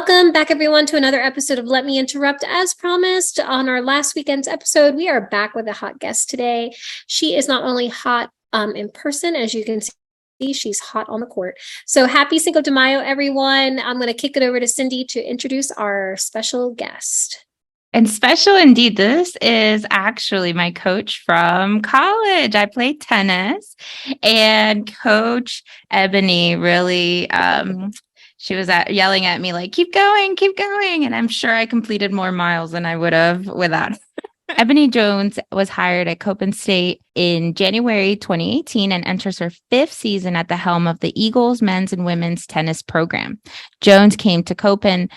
Welcome back, everyone, to another episode of Let Me Interrupt. As promised, on our last weekend's episode, we are back with a hot guest today. She is not only hot in person, as you can see, she's hot on the court. So happy Cinco de Mayo, everyone. I'm going to kick it over to Cindy to introduce our special guest. And special indeed, this is actually my coach from college. I played tennis, and Coach Ebonye really, she was yelling at me like, keep going. And I'm sure I completed more miles than I would have without. Ebonye Jones was hired at Coppin State in January 2018 and enters her 5th season at the helm of the Eagles men's and women's tennis program. Jones came to Coppin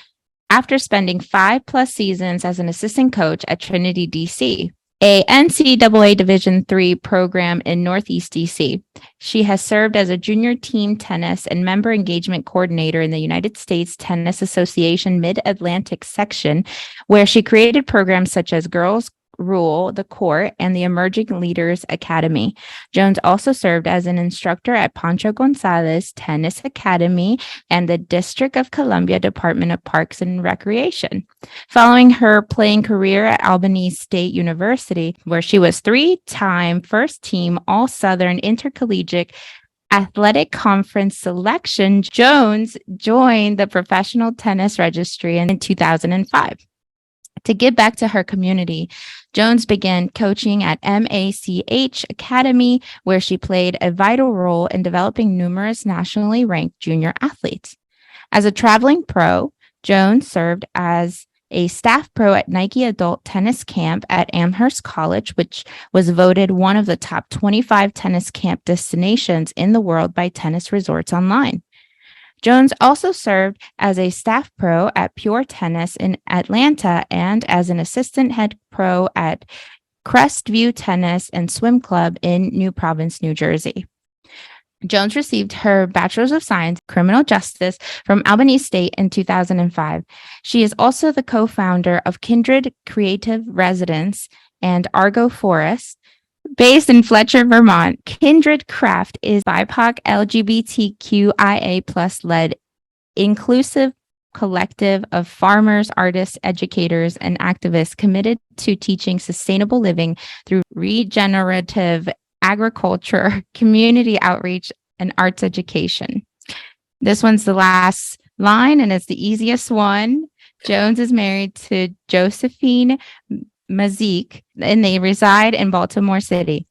after spending 5+ seasons as an assistant coach at Trinity, DC, a NCAA Division III program in Northeast DC. She has served as a junior team tennis and member engagement coordinator in the United States Tennis Association Mid-Atlantic section, where she created programs such as Girls Rule the Court and the Emerging Leaders Academy. Jones also served as an instructor at Pancho Gonzalez Tennis Academy and the District of Columbia Department of Parks and Recreation. Following her playing career at Coppin State University, where she was 3-time first-team All-Southern Intercollegiate Athletic Conference selection, Jones joined the Professional Tennis Registry in 2005. To give back to her community, Jones began coaching at MACH Academy, where she played a vital role in developing numerous nationally ranked junior athletes. As a traveling pro, Jones served as a staff pro at Nike Adult Tennis Camp at Amherst College, which was voted one of the top 25 tennis camp destinations in the world by Tennis Resorts Online. Jones also served as a staff pro at Pure Tennis in Atlanta and as an assistant head pro at Crestview Tennis and Swim Club in New Providence, New Jersey. Jones received her Bachelor's of Science in Criminal Justice from Coppin State in 2005. She is also the co-founder of Kindred Creative Residence and Argo Forest. Based in Fletcher, Vermont, Kindred Craft is BIPOC LGBTQIA+ led inclusive collective of farmers, artists, educators, and activists committed to teaching sustainable living through regenerative agriculture, community outreach, and arts education. This one's the last line, and it's the easiest one. Jones is married to Josephine Mazik, and they reside in Baltimore City.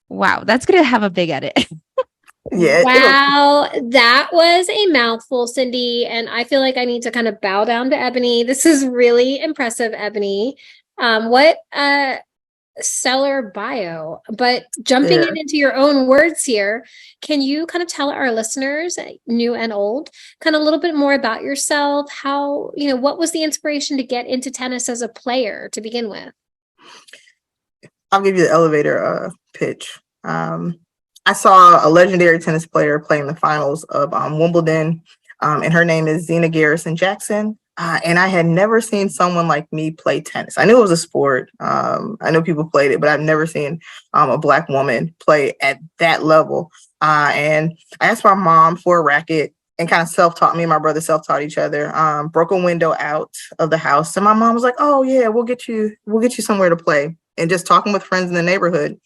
Wow, that's going to have a big edit. Yeah. Wow, that was a mouthful, Cindy, and I feel like I need to kind of bow down to Ebonye. This is really impressive, Ebonye. What a stellar bio. But jumping into your own words here, can you kind of tell our listeners, new and old, kind of a little bit more about yourself? How, what was the inspiration to get into tennis as a player to begin with? I'll give you the elevator pitch. I saw a legendary tennis player play in the finals of Wimbledon, and her name is Zena Garrison Jackson. And I had never seen someone like me play tennis. I knew it was a sport. I know people played it, but I've never seen a Black woman play at that level. And I asked my mom for a racket and kind of self-taught. Me and my brother self-taught each other. Broke a window out of the house, and my mom was like, "Oh yeah, we'll get you somewhere to play." And just talking with friends in the neighborhood,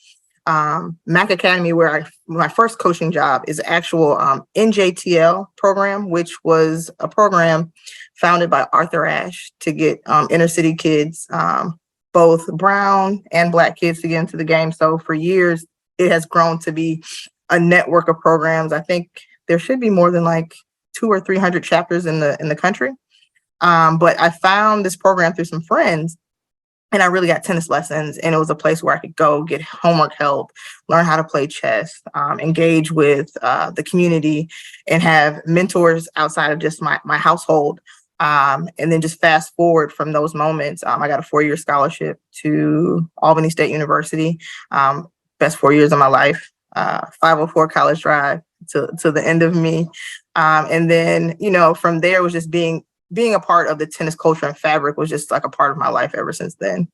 Mac Academy, where my first coaching job, is actual NJTL program, which was a program founded by Arthur Ashe to get inner city kids, both brown and Black kids, to get into the game. So for years, it has grown to be a network of programs. I think there should be more than like 200 or 300 chapters in the country. But I found this program through some friends, and I really got tennis lessons, and it was a place where I could go get homework help, learn how to play chess, engage with the community, and have mentors outside of just my household. And then just fast forward from those moments, I got a 4-year scholarship to Coppin State University, best 4 years of my life, 504 College Drive to the end of me. And then, from there, it was just being a part of the tennis culture and fabric was just like a part of my life ever since then.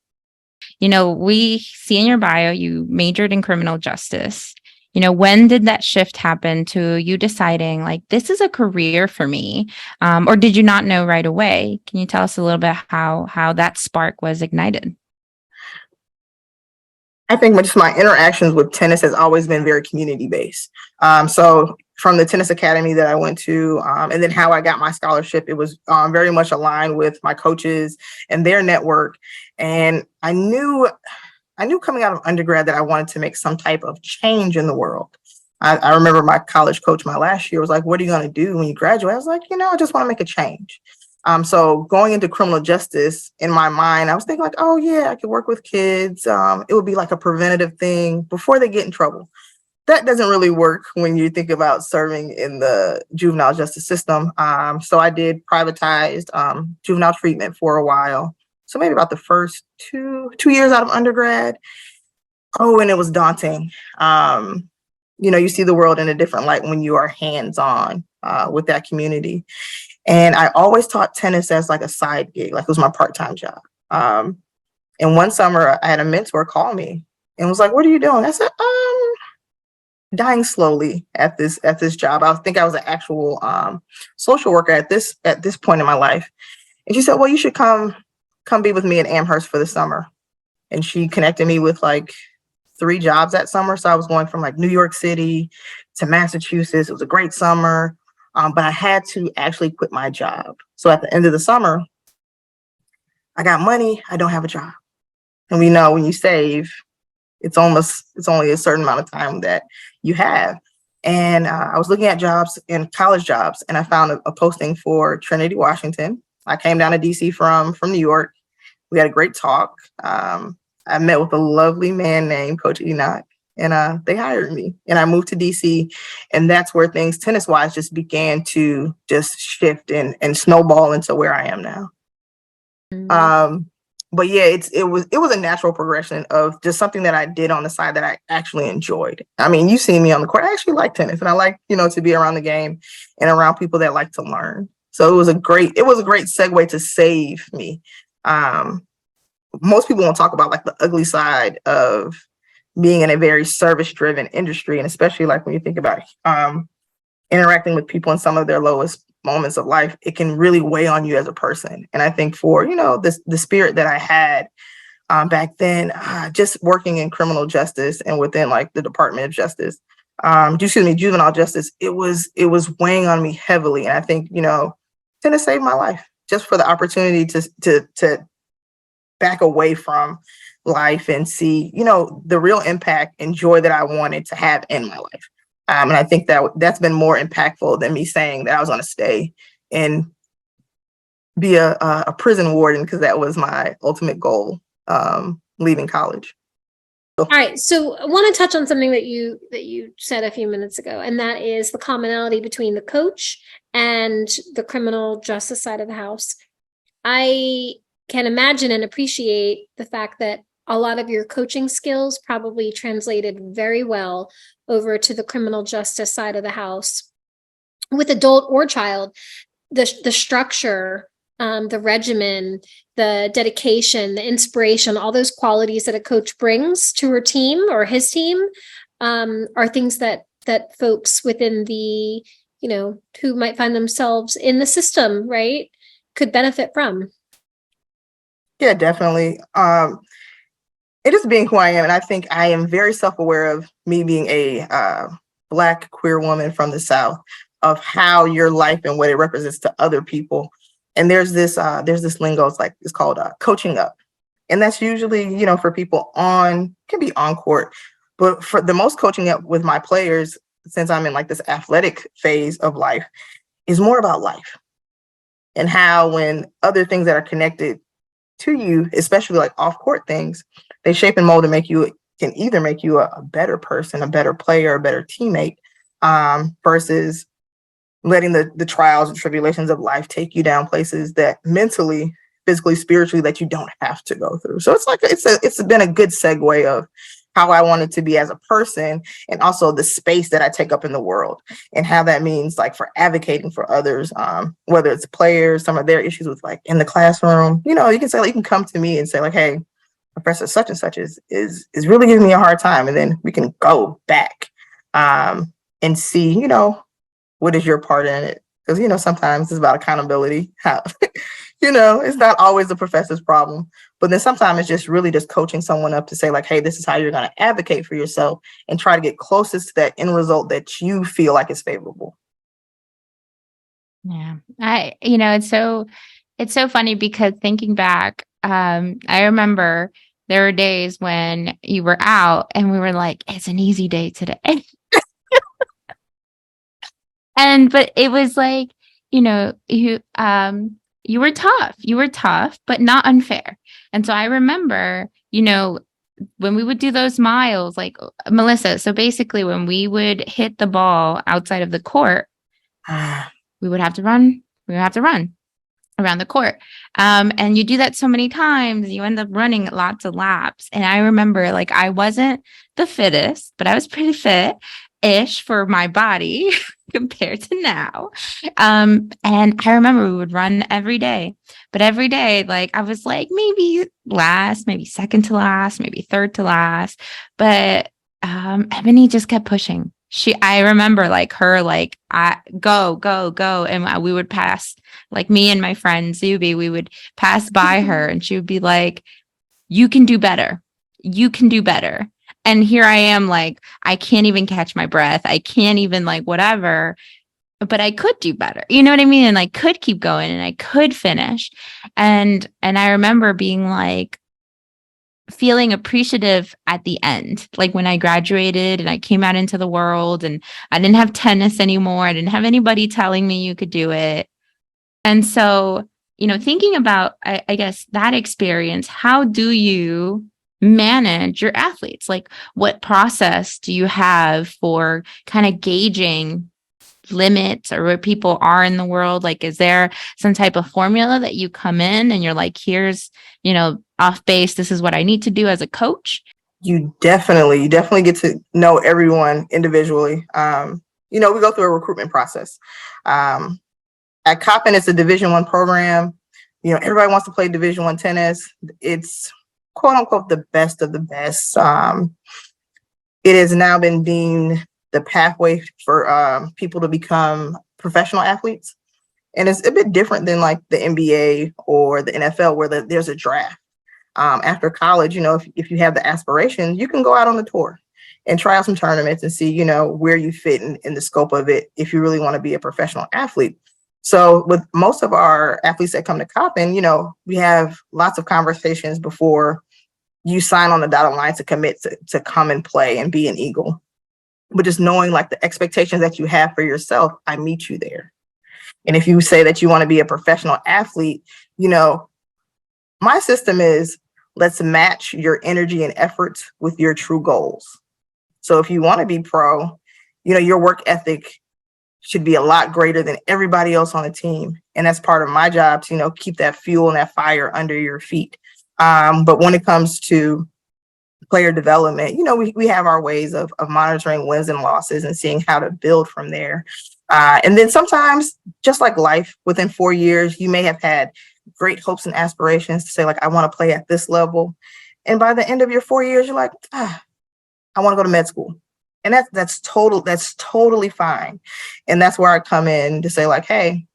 We see in your bio, you majored in criminal justice. when did that shift happen to you deciding like, this is a career for me? Or did you not know right away? Can you tell us a little bit how that spark was ignited? I think just my interactions with tennis has always been very community based. So from the tennis academy that I went to, and then how I got my scholarship, it was very much aligned with my coaches and their network. And I knew coming out of undergrad that I wanted to make some type of change in the world. I remember my college coach my last year was like, "What are you going to do when you graduate?" I was like, I just want to make a change. So going into criminal justice, in my mind, I was thinking like, oh yeah, I could work with kids. It would be like a preventative thing before they get in trouble. That doesn't really work when you think about serving in the juvenile justice system. So I did privatized juvenile treatment for a while. So maybe about the first two years out of undergrad. Oh, and it was daunting. You see the world in a different light when you are hands-on with that community. And I always taught tennis as like a side gig, like it was my part-time job. And one summer I had a mentor call me and was like, "What are you doing?" I said, dying slowly at this job. I think I was an actual social worker at this point in my life. And she said, "Well, you should come be with me at Amherst for the summer." And she connected me with like 3 jobs that summer. So I was going from like New York City to Massachusetts. It was a great summer. But I had to actually quit my job. So at the end of the summer, I got money. I don't have a job. And we know when you save, it's only a certain amount of time that you have. And I was looking at jobs and college jobs, and I found a posting for Trinity, Washington. I came down to DC from New York. We had a great talk. I met with a lovely man named Coach Enoch. And they hired me, and I moved to DC, and that's where things tennis-wise just began to just shift and snowball into where I am now. Mm-hmm. But yeah, it was a natural progression of just something that I did on the side that I actually enjoyed. I mean, you see me on the court. I actually like tennis, and I like to be around the game and around people that like to learn. So it was a great segue to save me. Most people won't talk about like the ugly side of being in a very service-driven industry, and especially like when you think about interacting with people in some of their lowest moments of life, it can really weigh on you as a person. And I think for the spirit that I had back then, just working in criminal justice and within like the Department of Justice, juvenile justice, it was weighing on me heavily. And I think tennis saved my life just for the opportunity to back away from life and see, the real impact and joy that I wanted to have in my life. And I think that's been more impactful than me saying that I was going to stay and be a prison warden, because that was my ultimate goal leaving college. All right. So I want to touch on something that you said a few minutes ago, and that is the commonality between the coach and the criminal justice side of the house. I can imagine and appreciate the fact that a lot of your coaching skills probably translated very well over to the criminal justice side of the house. With adult or child, the structure, the regimen, the dedication, the inspiration, all those qualities that a coach brings to her team or his team are things that folks within the, who might find themselves in the system, right, could benefit from. Yeah, definitely. It is being who I am. And I think I am very self-aware of me being a Black queer woman from the South, of how your life and what it represents to other people. And there's this lingo, it's called coaching up. And that's usually, for people can be on court. But for the most coaching up with my players, since I'm in like this athletic phase of life, is more about life. And how when other things that are connected to you, especially like off-court things, they shape and mold and can either make you a better person, a better player, a better teammate, versus letting the trials and tribulations of life take you down places that mentally, physically, spiritually, that you don't have to go through. So it's been a good segue of how I wanted to be as a person, and also the space that I take up in the world, and how that means like for advocating for others, whether it's players, some of their issues with like in the classroom, you can say, like, you can come to me and say like, "Hey, Professor such and such is really giving me a hard time," and then we can go back. and see, what is your part in it? Because, sometimes it's about accountability. How, it's not always the professor's problem, but then sometimes it's just really just coaching someone up to say like, hey, this is how you're going to advocate for yourself and try to get closest to that end result that you feel like is favorable. Yeah. It's so funny because thinking back, I remember there were days when you were out and we were like, it's an easy day today. But it was like, you were tough, but not unfair. And so I remember, when we would do those miles, like Melissa, so basically when we would hit the ball outside of the court, we would have to run. We would have to run around the court. And you do that so many times, you end up running lots of laps. And I remember like I wasn't the fittest, but I was pretty fit-ish for my body compared to now. And I remember we would run every day. But every day, like I was like maybe last, maybe second to last, maybe third to last. But Ebony just kept pushing. I remember like her, like, I go. And we would pass, like me and my friend Zuby, we would pass by her and she would be like, you can do better. You can do better. And here I am, like, I can't even catch my breath. I can't even like whatever, but I could do better. You know what I mean? And I could keep going and I could finish. And I remember being like, feeling appreciative at the end, like when I graduated and I came out into the world and I didn't have tennis anymore. I didn't have anybody telling me you could do it. And so, thinking about, I guess, that experience, how do you manage your athletes? Like, what process do you have for kind of gauging limits or where people are in the world? Like, is there some type of formula that you come in and you're like, here's, off base, this is what I need to do as a coach? You definitely get to know everyone individually. We go through a recruitment process. At Coppin, it's a Division I program. Everybody wants to play Division I tennis. It's quote unquote the best of the best. It has now been deemed the pathway for people to become professional athletes. And it's a bit different than like the NBA or the NFL where there's a draft. After college, if you have the aspirations, you can go out on the tour and try out some tournaments and see, where you fit in the scope of it if you really want to be a professional athlete. So with most of our athletes that come to Coppin, we have lots of conversations before you sign on the dotted line to commit to come and play and be an Eagle. But just knowing like the expectations that you have for yourself, I meet you there. And if you say that you want to be a professional athlete, my system is let's match your energy and efforts with your true goals. So if you want to be pro, your work ethic should be a lot greater than everybody else on the team. And that's part of my job to, keep that fuel and that fire under your feet. But when it comes to player development, we have our ways of monitoring wins and losses and seeing how to build from there. And then sometimes, just like life, within 4 years, you may have had great hopes and aspirations to say, like, I want to play at this level. And by the end of your 4 years, you're like, I want to go to med school. And that's totally fine. And that's where I come in to say, like, hey,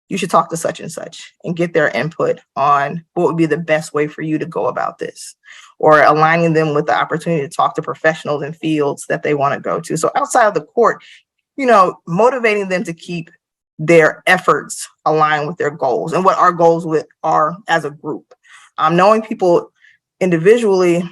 you should talk to such and such and get their input on what would be the best way for you to go about this, or aligning them with the opportunity to talk to professionals in fields that they want to go to. So outside of the court, motivating them to keep their efforts aligned with their goals and what our goals are as a group. Knowing people individually,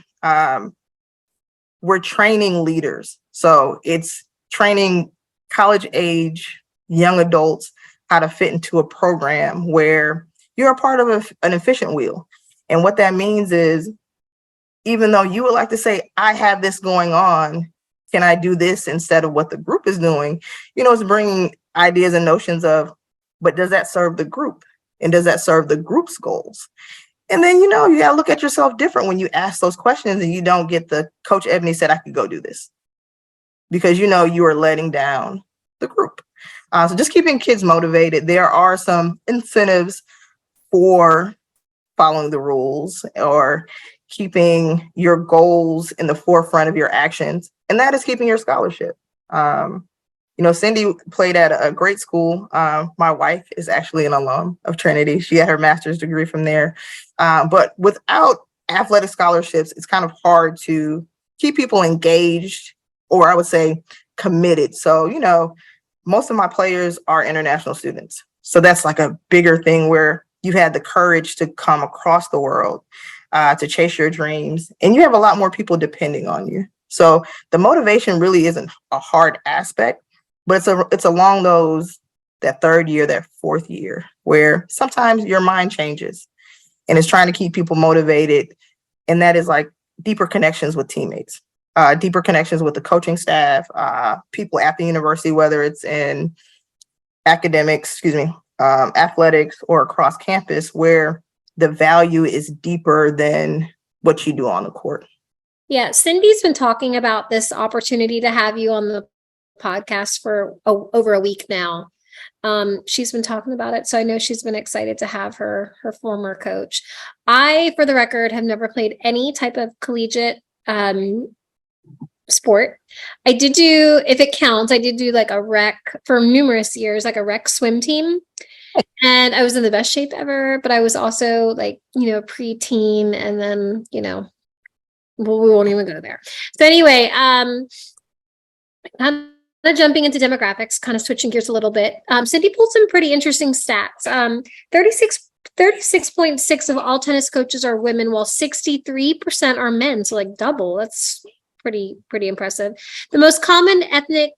we're training leaders. So it's training college age young adults how to fit into a program where you're a part of an efficient wheel. And what that means is, even though you would like to say, I have this going on, can I do this instead of what the group is doing? It's bringing ideas and notions of, but does that serve the group? And does that serve the group's goals? And then, you got to look at yourself different when you ask those questions and you don't get the Coach Ebonye said, I could go do this. Because, you are letting down the group. So just keeping kids motivated. There are some incentives for following the rules or keeping your goals in the forefront of your actions. And that is keeping your scholarship. Cindy played at a great school. My wife is actually an alum of Trinity. She had her master's degree from there. But without athletic scholarships, it's kind of hard to keep people engaged, or I would say committed. So, most of my players are international students. So that's like a bigger thing where you've had the courage to come across the world to chase your dreams, and you have a lot more people depending on you. So the motivation really isn't a hard aspect, but it's along that third year, that fourth year, where sometimes your mind changes and it's trying to keep people motivated. And that is like deeper connections with teammates, deeper connections with the coaching staff, people at the university, whether it's in athletics or across campus, where the value is deeper than what you do on the court. Yeah, Cindy's been talking about this opportunity to have you on the podcast for over a week now. She's been talking about it, so I know she's been excited to have her former coach. I, for the record, have never played any type of collegiate sport. I did do, if it counts, I did do like a rec for numerous years, like a rec swim team. And I was in the best shape ever, but I was also like, preteen, and then, we won't even go there. So anyway, kind of jumping into demographics, kind of switching gears a little bit. Cindy pulled some pretty interesting stats. 36.6 of all tennis coaches are women, while 63% are men. So like double. That's pretty impressive. The most common ethnic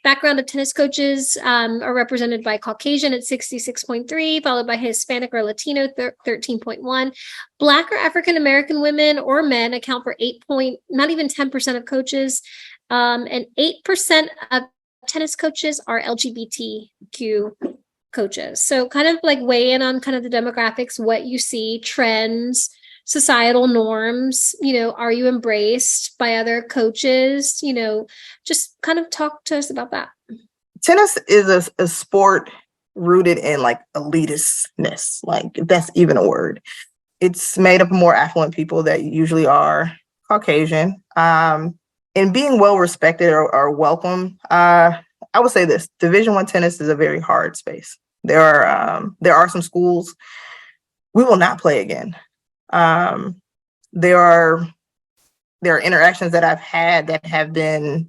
background of tennis coaches are represented by Caucasian at 66.3, followed by Hispanic or Latino 13.1. Black or African American women or men account for not even 10% of coaches, and 8% of tennis coaches are LGBTQ coaches. So kind of like weigh in on kind of the demographics, what you see, trends, societal norms, are you embraced by other coaches? Just kind of talk to us about that. Tennis is a sport rooted in like elitistness, like if that's even a word. It's made up of more affluent people that usually are Caucasian. And being well respected or welcome, I would say this: Division I tennis is a very hard space. There are some schools we will not play again. There are interactions that I've had that have been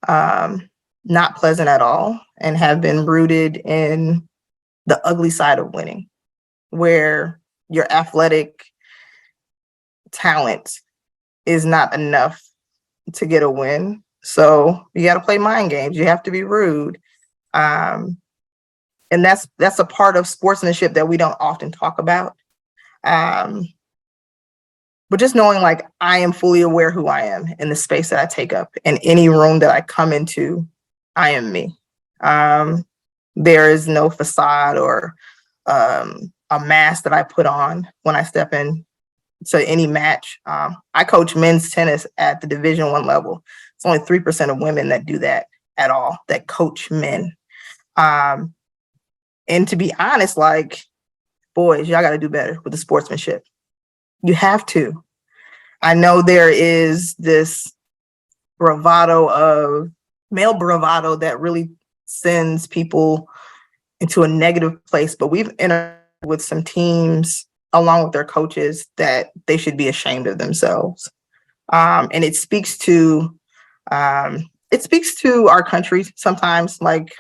not pleasant at all, and have been rooted in the ugly side of winning, where your athletic talent is not enough to get a win. So you got to play mind games. You have to be rude. And that's a part of sportsmanship that we don't often talk about. But just knowing like I am fully aware who I am in the space that I take up, in any room that I come into, I am me. There is no facade or a mask that I put on when I step in to any match. I coach men's tennis at the Division I level. It's only 3% of women that do that at all, that coach men. And to be honest, like, boys, y'all got to do better with the sportsmanship. You have to. I know there is this male bravado that really sends people into a negative place, but we've interacted with some teams along with their coaches that they should be ashamed of themselves. And it speaks to our country sometimes, like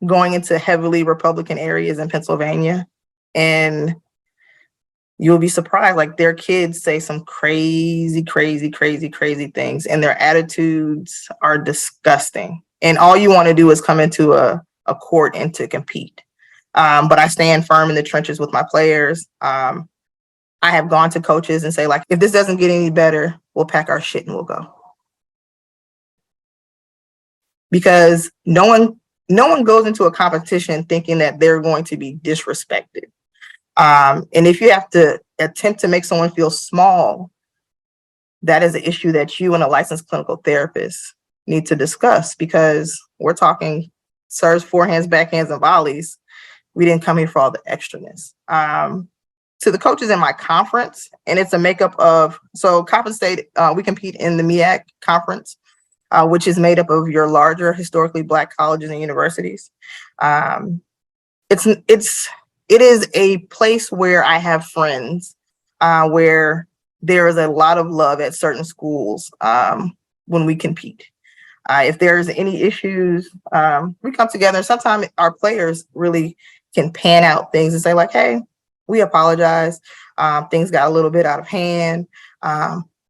going into heavily Republican areas in Pennsylvania, and you'll be surprised, like their kids say some crazy things, and their attitudes are disgusting. And all you want to do is come into a court and to compete. But I stand firm in the trenches with my players. I have gone to coaches and say, like, if this doesn't get any better, we'll pack our shit and we'll go. Because no one goes into a competition thinking that they're going to be disrespected. And if you have to attempt to make someone feel small, that is an issue that you and a licensed clinical therapist need to discuss, because we're talking serves, forehands, backhands, and volleys. We didn't come here for all the extraness. To the coaches in my conference, and it's a makeup of, so Coppin State, we compete in the MEAC conference. which is made up of your larger historically Black colleges and universities. It is a place where I have friends, where there is a lot of love at certain schools when we compete. If there's any issues, we come together. Sometimes our players really can pan out things and say like, hey, we apologize. Things got a little bit out of hand.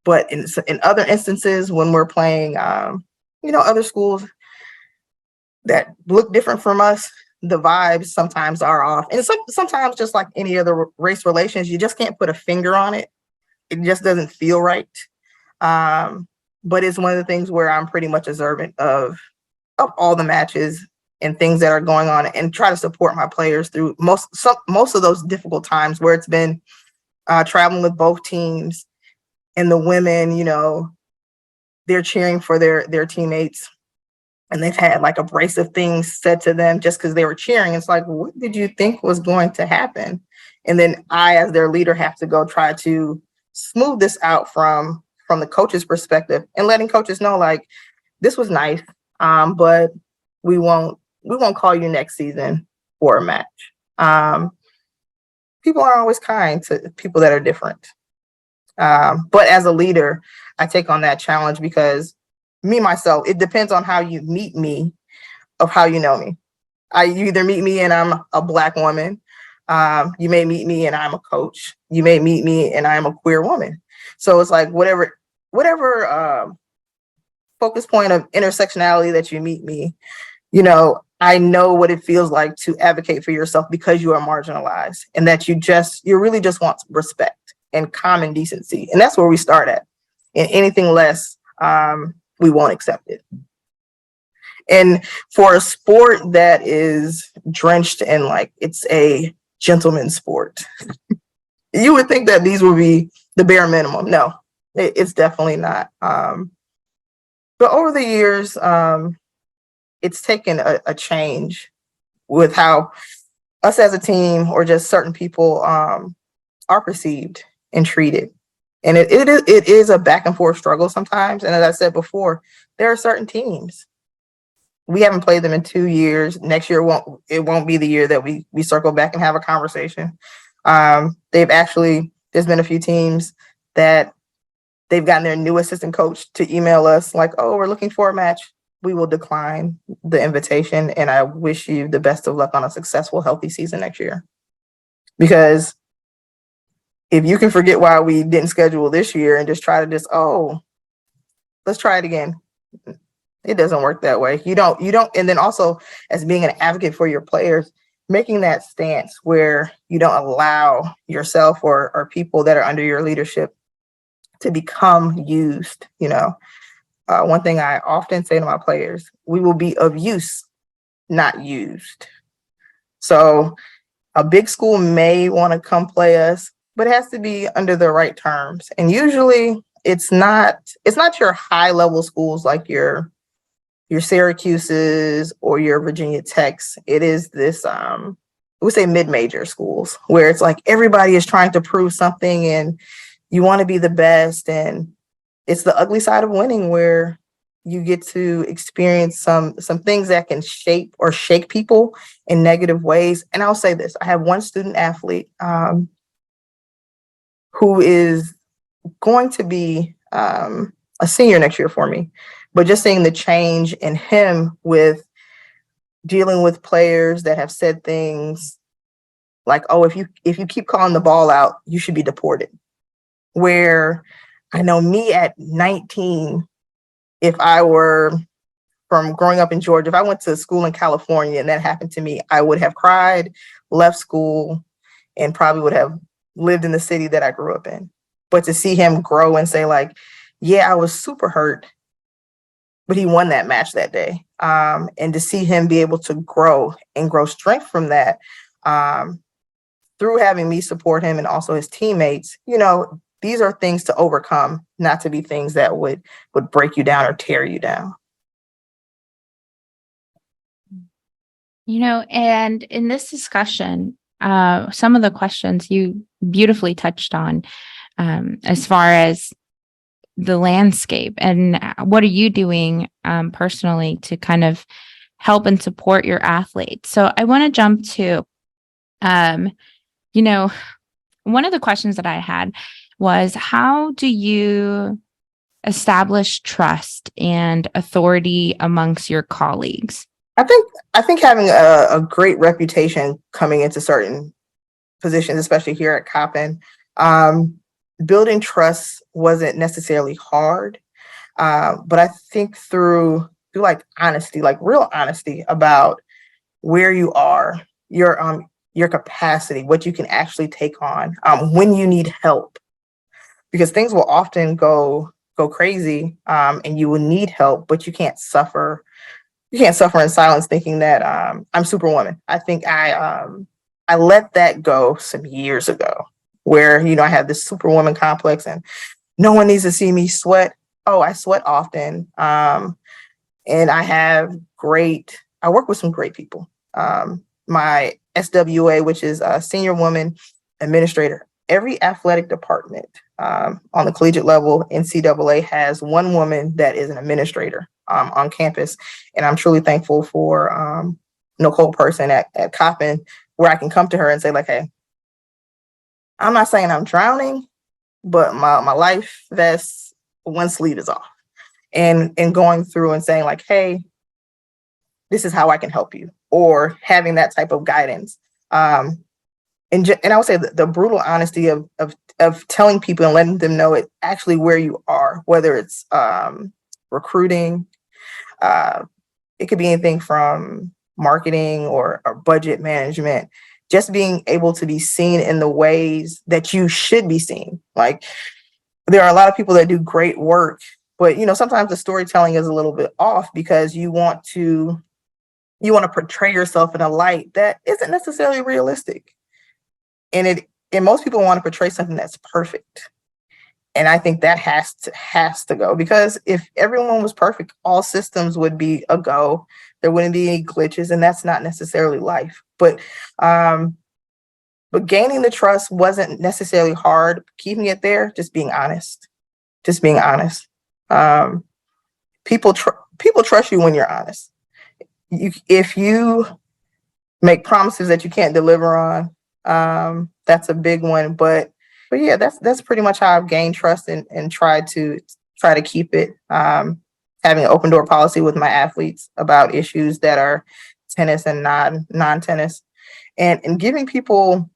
But in other instances, when we're playing, other schools that look different from us, the vibes sometimes are off. And sometimes, just like any other race relations, you just can't put a finger on it. It just doesn't feel right. But it's one of the things where I'm pretty much observant of all the matches and things that are going on, and try to support my players through most of those difficult times where it's been traveling with both teams, and the women, they're cheering for their teammates, and they've had like abrasive things said to them just because they were cheering. It's like, what did you think was going to happen? And then I, as their leader, have to go try to smooth this out from the coach's perspective, and letting coaches know like, this was nice, but we won't call you next season for a match. People aren't always kind to people that are different. But as a leader, I take on that challenge because myself, it depends on how you meet me of how you know me. You either meet me and I'm a Black woman. You may meet me and I'm a coach. You may meet me and I'm a queer woman. So it's like whatever focus point of intersectionality that you meet me, I know what it feels like to advocate for yourself because you are marginalized, and that you really just want respect and common decency. And that's where we start at. And anything less, we won't accept it. And for a sport that is drenched in like, it's a gentleman's sport, you would think that these would be the bare minimum. No, it's definitely not. But over the years, it's taken a change with how us as a team, or just certain people, are perceived and treated. And it is a back and forth struggle sometimes. And as I said before, there are certain teams, we haven't played them in 2 years. Next year it won't be the year that we circle back and have a conversation. There's been a few teams that they've gotten their new assistant coach to email us like, oh, we're looking for a match. We will decline the invitation, and I wish you the best of luck on a successful, healthy season next year. Because if you can forget why we didn't schedule this year and just try to let's try it again. It doesn't work that way. You don't. And then also, as being an advocate for your players, making that stance where you don't allow yourself or people that are under your leadership to become used. One thing I often say to my players, we will be of use, not used. So a big school may want to come play us, but it has to be under the right terms. And usually it's not your high level schools like your Syracuse's or your Virginia Techs. It is this, we say mid-major schools, where it's like everybody is trying to prove something and you want to be the best. And it's the ugly side of winning, where you get to experience some things that can shape or shake people in negative ways. And I'll say this, I have one student athlete who is going to be a senior next year for me, but just seeing the change in him with dealing with players that have said things like, oh, if you keep calling the ball out, you should be deported. Where I know me at 19, if I were from growing up in Georgia, if I went to school in California and that happened to me, I would have cried, left school, and probably would have lived in the city that I grew up in. But to see him grow and say like, yeah, I was super hurt, but he won that match that day. And to see him be able to grow strength from that, through having me support him and also his teammates, these are things to overcome, not to be things that would break you down or tear you down. And in this discussion, some of the questions you beautifully touched on, as far as the landscape, and what are you doing personally to kind of help and support your athletes? So I want to jump to, one of the questions that I had was, how do you establish trust and authority amongst your colleagues? I think having a great reputation coming into certain positions, especially here at Coppin, building trust wasn't necessarily hard, but I think through like honesty, like real honesty about where you are, your capacity, what you can actually take on, when you need help, because things will often go crazy, and you will need help, but you can't suffer. You can't suffer in silence thinking that I'm Superwoman. I think I let that go some years ago, where I had this Superwoman complex and no one needs to see me sweat. Oh, I sweat often, and I work with some great people. My SWA, which is a senior woman administrator, every athletic department on the collegiate level, NCAA has one woman that is an administrator on campus. And I'm truly thankful for Nicole Person at Coppin, where I can come to her and say, like, hey, I'm not saying I'm drowning, but my life vest, one sleeve is off. And going through and saying, like, hey, this is how I can help you, or having that type of guidance. And I would say the brutal honesty of telling people and letting them know it actually where you are, whether it's recruiting, it could be anything from marketing or budget management, just being able to be seen in the ways that you should be seen. Like, there are a lot of people that do great work, but sometimes the storytelling is a little bit off because you want to portray yourself in a light that isn't necessarily realistic. And most people want to portray something that's perfect. And I think that has to go, because if everyone was perfect, all systems would be a go. There wouldn't be any glitches, and that's not necessarily life. But gaining the trust wasn't necessarily hard. Keeping it there, just being honest. People trust you when you're honest. If you make promises that you can't deliver on, that's a big one. But yeah, that's pretty much how I've gained trust and tried to keep it. Having an open door policy with my athletes about issues that are tennis and non-tennis, and giving people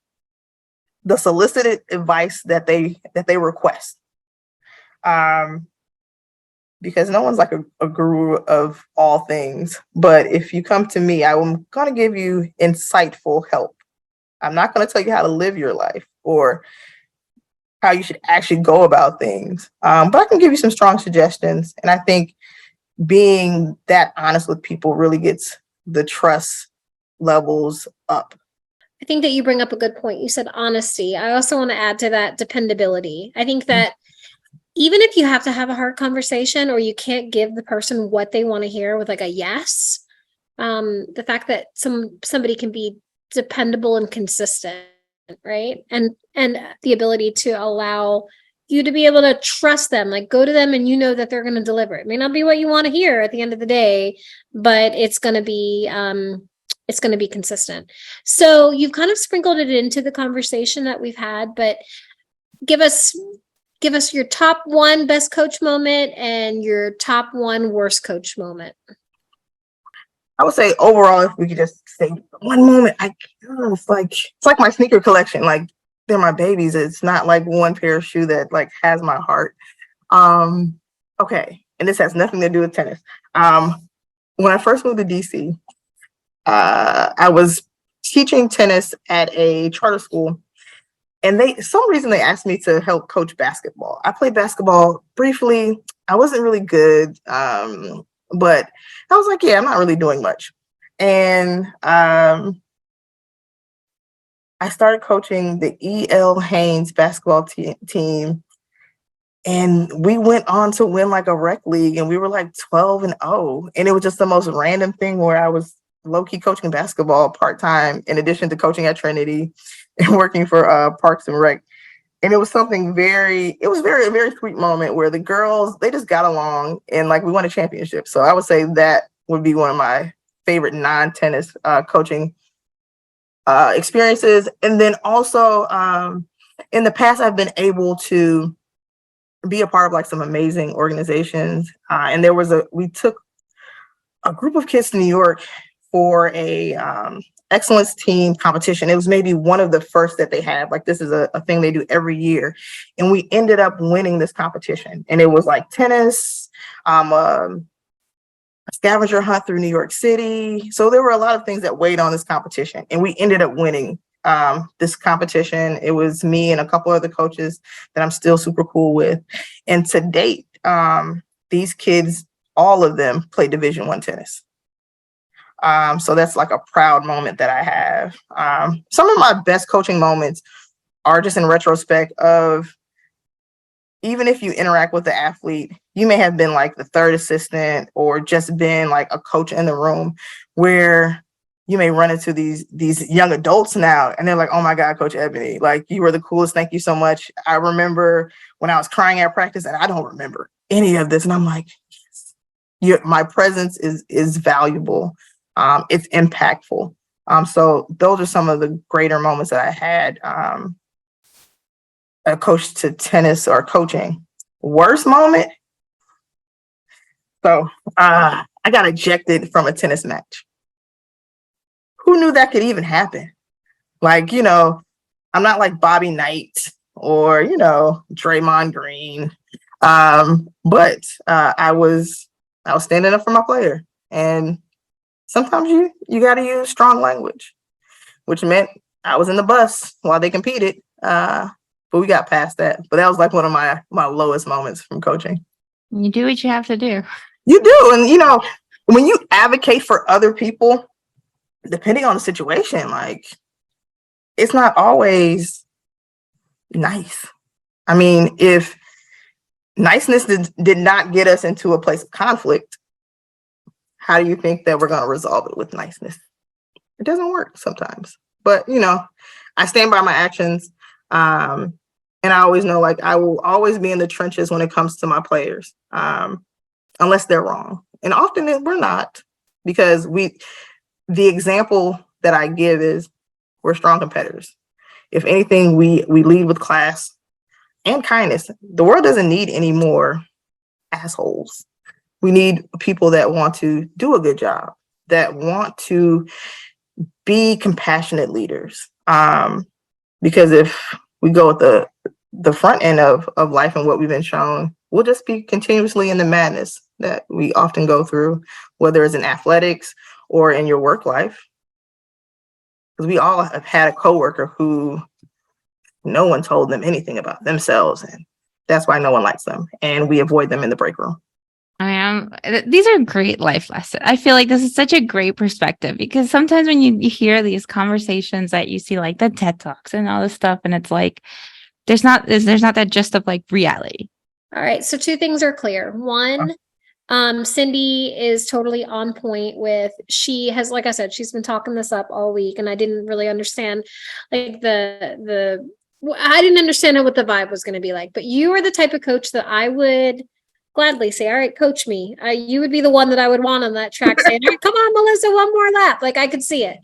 the solicited advice that they request. Because no one's like a guru of all things. But if you come to me, I'm going to give you insightful help. I'm not going to tell you how to live your life or how you should actually go about things. But I can give you some strong suggestions. And I think being that honest with people really gets the trust levels up. I think that you bring up a good point. You said honesty. I also want to add to that dependability. I think that even if you have to have a hard conversation or you can't give the person what they want to hear with like a yes, the fact that somebody can be dependable and consistent, right? And the ability to allow you to be able to trust them, like go to them and you know that they're going to deliver. It may not be what you want to hear at the end of the day, but it's going to be consistent. So you've kind of sprinkled it into the conversation that we've had, but give us your top one best coach moment and your top one worst coach moment. I would say overall, if we could just say one moment, it's like my sneaker collection. Like, they're my babies. It's not like one pair of shoe that like has my heart. Okay, and this has nothing to do with tennis. When I first moved to DC, I was teaching tennis at a charter school. And some reason they asked me to help coach basketball. I played basketball briefly. I wasn't really good, but I was like, yeah, I'm not really doing much. And I started coaching the E.L. Haynes basketball team. And we went on to win like a rec league, and we were like 12-0. And it was just the most random thing where I was low-key coaching basketball part-time in addition to coaching at Trinity and working for Parks and Rec. And it was something it was a very sweet moment where the girls, they just got along and like we won a championship. So I would say that would be one of my favorite non-tennis coaching experiences. And then also in the past, I've been able to be a part of like some amazing organizations. And we took a group of kids to New York for a excellence team competition. It was maybe one of the first that they had. Like this is a thing they do every year. And we ended up winning this competition. And it was like tennis, a scavenger hunt through New York City. So there were a lot of things that weighed on this competition. And we ended up winning this competition. It was me and a couple other coaches that I'm still super cool with. And to date, these kids, all of them play Division I tennis. So that's like a proud moment that I have. Some of my best coaching moments are just in retrospect of, even if you interact with the athlete, you may have been like the third assistant or just been like a coach in the room, where you may run into these young adults now and they're like, oh my God, Coach Ebonye, like you were the coolest. Thank you so much. I remember when I was crying at practice and I don't remember any of this. And I'm like, yes, my presence is valuable. It's impactful. So those are some of the greater moments that I had a coach to tennis or coaching. Worst moment. So I got ejected from a tennis match. Who knew that could even happen? Like, I'm not like Bobby Knight or, Draymond Green. But I was standing up for my player. And sometimes you got to use strong language, which meant I was in the bus while they competed. But we got past that. But that was like one of my lowest moments from coaching. You do what you have to do. You do. And, when you advocate for other people, depending on the situation, like, it's not always nice. I mean, if niceness did not get us into a place of conflict, how do you think that we're going to resolve it with niceness? It doesn't work sometimes. But, I stand by my actions. And I always know, like, I will always be in the trenches when it comes to my players, unless they're wrong. And often we're not, because the example that I give is we're strong competitors. If anything, we lead with class and kindness. The world doesn't need any more assholes. We need people that want to do a good job, that want to be compassionate leaders. Because if we go with the front end of life and what we've been shown, we'll just be continuously in the madness that we often go through, whether it's in athletics or in your work life. Because we all have had a coworker who no one told them anything about themselves, and that's why no one likes them, and we avoid them in the break room. These are great life lessons. I feel like this is such a great perspective, because sometimes when you hear these conversations that you see, like the TED Talks and all this stuff, and it's like, there's not that gist of like reality. All right. So 2 things are clear. One, Cindy is totally on point with, she has, like I said, she's been talking this up all week, and I didn't really understand like I didn't understand what the vibe was going to be like, but you are the type of coach that I would gladly say, all right, coach me. You would be the one that I would want on that track saying, all right, come on, Melissa, one more lap. Like, I could see it.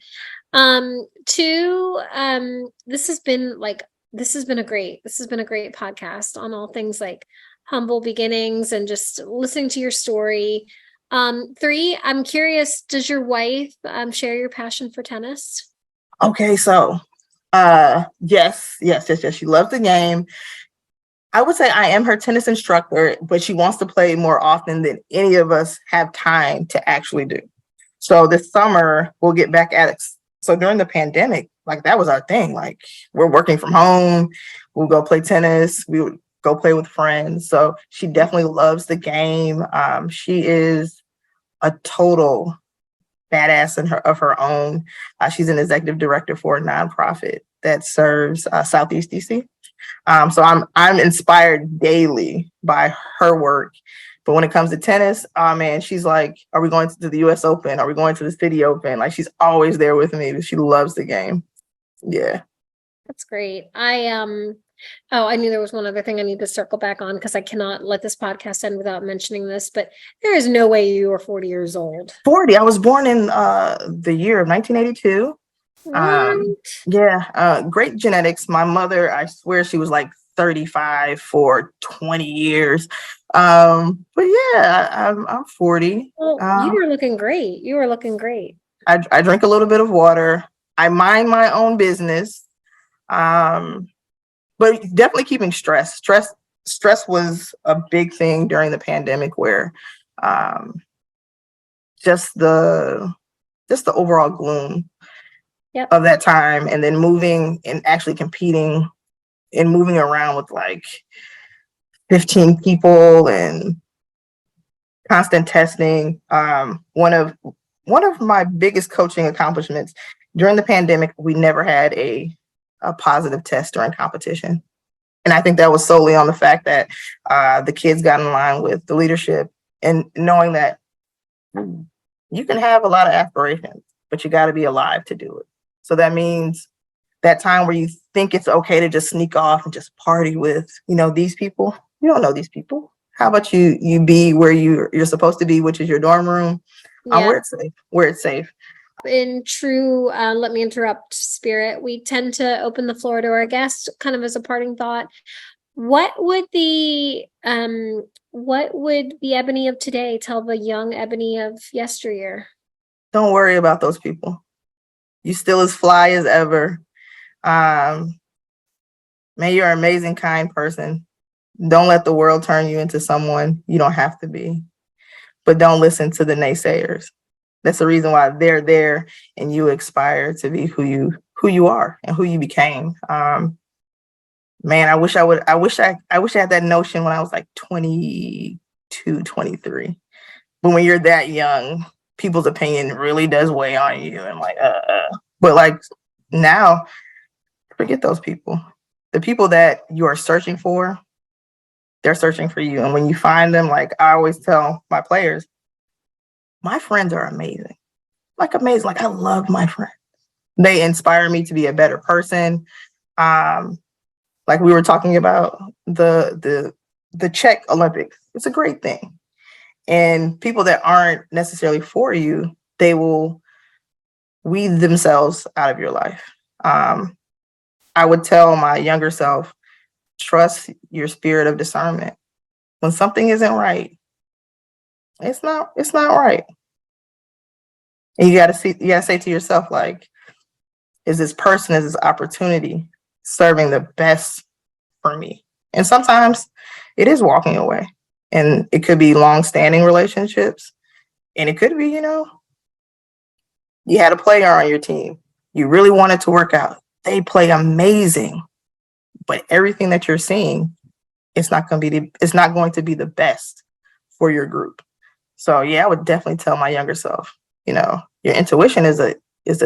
2, this has been a great podcast on all things like humble beginnings and just listening to your story. 3, I'm curious, does your wife share your passion for tennis? Okay, so yes. She loves the game. I would say I am her tennis instructor, but she wants to play more often than any of us have time to actually do. So this summer we'll get back at it. So during the pandemic, like, that was our thing. Like, we're working from home. We'll go play tennis. We would go play with friends. So she definitely loves the game. She is a total badass of her own. She's an executive director for a nonprofit that serves Southeast DC. So I'm inspired daily by her work. But when it comes to tennis, man, she's like, are we going to the US Open? Are we going to the City Open? Like, she's always there with me. She loves the game. Yeah. That's great. I Oh, I knew there was one other thing I need to circle back on because I cannot let this podcast end without mentioning this, but there is no way you were 40 years old. 40. I was born in the year of 1982. What? Great genetics. My mother, I swear she was like 35 for 20 years. But yeah, I'm 40. Well, you were looking great. You were looking great. I drink a little bit of water. I mind my own business. But definitely keeping stress was a big thing during the pandemic, where just the overall gloom of that time, and then moving and actually competing and moving around with like 15 people and constant testing. One of my biggest coaching accomplishments during the pandemic, we never had a positive test during competition. And I think that was solely on the fact that the kids got in line with the leadership, and knowing that you can have a lot of aspirations, but you got to be alive to do it. So that means that time where you think it's okay to just sneak off and just party with, these people. You don't know these people. How about you be where you're supposed to be, which is your dorm room, where it's safe. In true, let me interrupt spirit, we tend to open the floor to our guests kind of as a parting thought. What would the Ebony of today tell the young Ebony of yesteryear? Don't worry about those people. You still as fly as ever. Man, you're an amazing, kind person. Don't let the world turn you into someone you don't have to be. But don't listen to the naysayers. That's the reason why they're there, and you aspire to be who you are and who you became. Man, I wish I had that notion when I was like 22, 23. But when you're that young, people's opinion really does weigh on you, and like, But like now, forget those people. The people that you are searching for, they're searching for you. And when you find them, like I always tell my players, my friends are amazing. Like amazing. Like I love my friends. They inspire me to be a better person. Like we were talking about the Czech Olympics. It's a great thing. And people that aren't necessarily for you, they will weed themselves out of your life. I would tell my younger self, trust your spirit of discernment. When something isn't right, it's not right. And you gotta say to yourself, like, is this opportunity serving the best for me? And sometimes it is walking away. And it could be long-standing relationships. And it could be, you had a player on your team. You really wanted to work out. They play amazing. But everything that you're seeing, it's not going to be the best for your group. So yeah, I would definitely tell my younger self, your intuition is a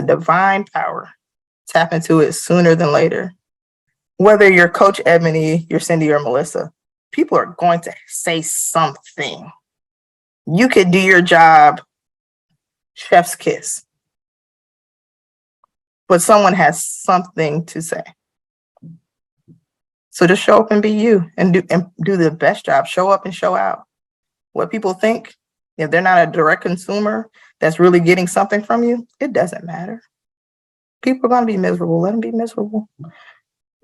divine power. Tap into it sooner than later. Whether you're Coach Ebony, you're Cindy, or Melissa, people are going to say something. You could do your job, chef's kiss, but someone has something to say. So just show up and be you, and do the best job. Show up and show out. What people think, if they're not a direct consumer that's really getting something from you, it doesn't matter. People are going to be miserable. Let them be miserable.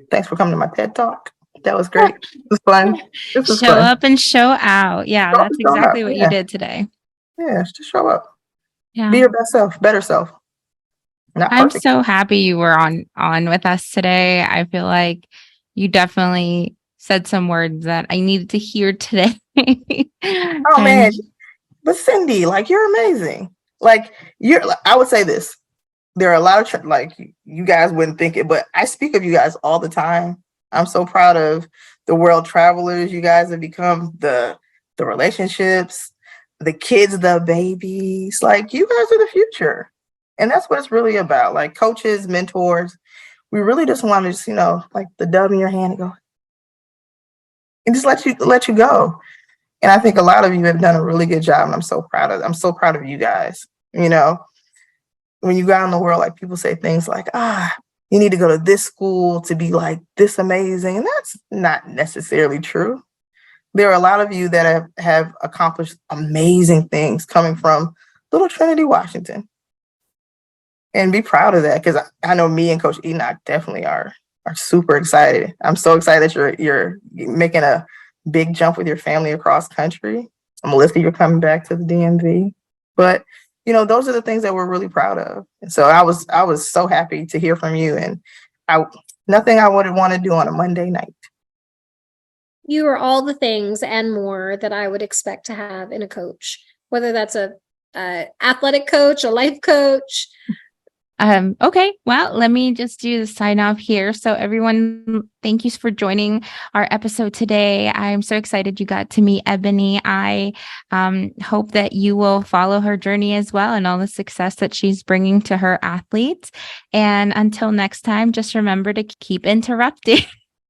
Thanks for coming to my TED Talk. That was great. It was fun. Show up and show out. Yeah, that's exactly what you did today. Yeah, just show up. Yeah. Be your best self, better self. I'm so happy you were on with us today. I feel like you definitely said some words that I needed to hear today. Man, but Cindy, like you're amazing. Like I would say this. There are a lot of like you guys wouldn't think it, but I speak of you guys all the time. I'm so proud of the world travelers you guys have become, the relationships, the kids, the babies. Like you guys are the future. And that's what it's really about. Like coaches, mentors, we really just want to just, like the dove in your hand and go and just let you go. And I think a lot of you have done a really good job, and I'm so proud of you guys. When you go out in the world, like people say things like, you need to go to this school to be like this amazing. And that's not necessarily true. There are a lot of you that have accomplished amazing things coming from little Trinity, Washington. And be proud of that, because I know me and Coach Enoch definitely are super excited. I'm so excited that you're making a big jump with your family across country. Melissa, you're coming back to the DMV. But those are the things that we're really proud of. And so I was so happy to hear from you, and nothing I would want to do on a Monday night. You are all the things and more that I would expect to have in a coach, whether that's a athletic coach, a life coach. Okay, well, let me just do the sign off here. So everyone, thank you for joining our episode today. I'm so excited you got to meet Ebony. I hope that you will follow her journey as well and all the success that she's bringing to her athletes. And until next time, just remember to keep interrupting.